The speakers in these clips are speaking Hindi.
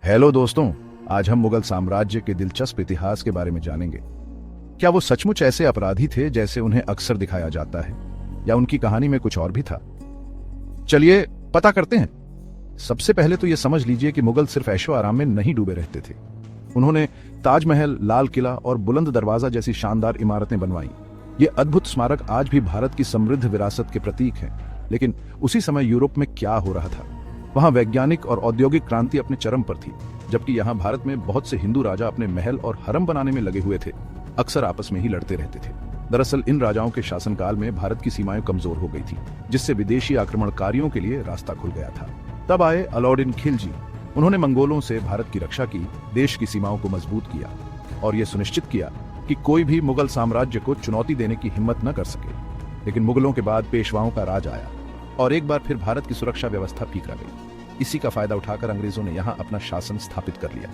हेलो दोस्तों, आज हम मुगल साम्राज्य के दिलचस्प इतिहास के बारे में जानेंगे। क्या वो सचमुच ऐसे अपराधी थे जैसे उन्हें अक्सर दिखाया जाता है, या उनकी कहानी में कुछ और भी था? चलिए पता करते हैं। सबसे पहले तो यह समझ लीजिए कि मुगल सिर्फ ऐशो आराम में नहीं डूबे रहते थे। उन्होंने ताजमहल, लाल किला और बुलंद दरवाजा जैसी शानदार इमारतें बनवाई। ये अद्भुत स्मारक आज भी भारत की समृद्ध विरासत के प्रतीक हैं। लेकिन उसी समय यूरोप में क्या हो रहा था? वहां वैज्ञानिक और औद्योगिक क्रांति अपने चरम पर थी, जबकि यहां भारत में बहुत से हिंदू राजा अपने महल और हरम बनाने में लगे हुए थे। अक्सर आपस में ही लड़ते रहते थे। दरअसल इन राजाओं के शासनकाल में भारत की सीमाएं कमजोर हो गई थी, जिससे विदेशी आक्रमणकारियों के लिए रास्ता खुल गया था। तब आए अलाउद्दीन खिलजी। उन्होंने मंगोलों से भारत की रक्षा की, देश की सीमाओं को मजबूत किया और यह सुनिश्चित किया कि कोई भी मुगल साम्राज्य को चुनौती देने की हिम्मत न कर सके। लेकिन मुगलों के बाद पेशवाओं का राज आया और एक बार फिर भारत की सुरक्षा व्यवस्था फीका गई। इसी का फायदा उठाकर अंग्रेजों ने यहाँ अपना शासन स्थापित कर लिया।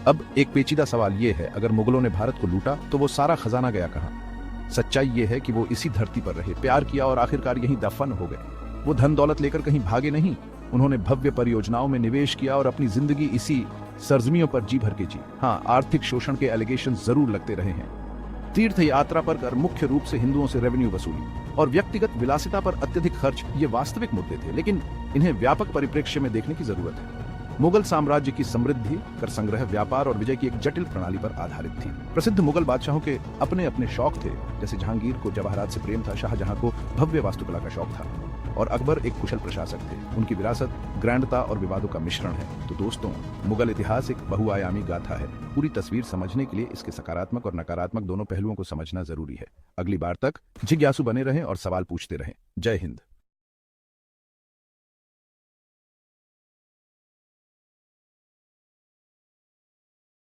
अब एक पेचीदा सवाल यह है, अगर मुगलों ने भारत को लूटा तो वो सारा खजाना गया कहाँ? सच्चाई यह है कि वो इसी धरती पर रहे, प्यार किया और आखिरकार यहीं दफन हो गए। वो धन दौलत लेकर कहीं भागे नहीं। उन्होंने भव्य परियोजनाओं में निवेश किया और अपनी जिंदगी इसी सरजमियों पर जी भर के जी। हाँ, आर्थिक शोषण के एलिगेशन जरूर लगते रहे हैं। तीर्थ यात्रा पर कर, मुख्य रूप से हिंदुओं से रेवेन्यू वसूली और व्यक्तिगत विलासिता पर अत्यधिक खर्च, ये वास्तविक मुद्दे थे, लेकिन इन्हें व्यापक परिप्रेक्ष्य में देखने की जरूरत है। मुगल साम्राज्य की समृद्धि कर संग्रह, व्यापार और विजय की एक जटिल प्रणाली पर आधारित थी। प्रसिद्ध मुगल बादशाहों के अपने अपने शौक थे। जैसे जहांगीर को जवाहरात से प्रेम था, शाहजहां को भव्य वास्तुकला का शौक था और अकबर एक कुशल प्रशासक थे। उनकी विरासत ग्रैंडता और विवादों का मिश्रण है। तो दोस्तों, मुगल इतिहास एक बहुआयामी गाथा है। पूरी तस्वीर समझने के लिए इसके सकारात्मक और नकारात्मक दोनों पहलुओं को समझना जरूरी है। अगली बार तक जिज्ञासु बने रहें और सवाल पूछते रहें। जय हिंद।